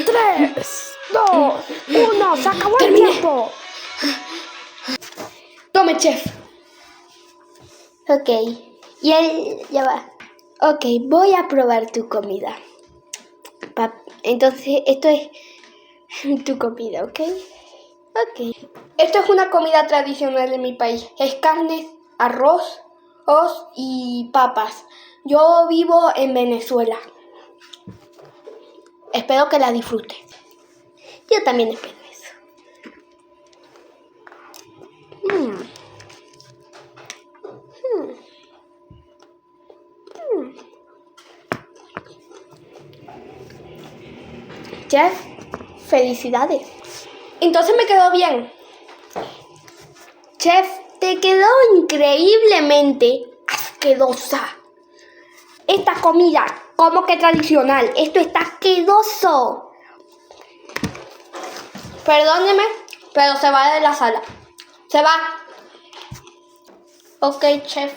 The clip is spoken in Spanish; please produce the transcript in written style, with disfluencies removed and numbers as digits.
3, 2, 1, se acabó el Terminé. tiempo. Tome, chef. Ok. Y él ya va. Ok, voy a probar tu comida. Entonces, esto es tu comida, ¿ok? Ok. Esto es una comida tradicional de mi país. Es carne, arroz y papas. Yo vivo en Venezuela. Espero que la disfrute. Yo también espero eso. Chef, felicidades. Entonces me quedó bien. Chef, te quedó increíblemente asquerosa. Esta comida, como que tradicional, esto está asqueroso. Perdóneme, pero se va de la sala. Se va. Ok, chef.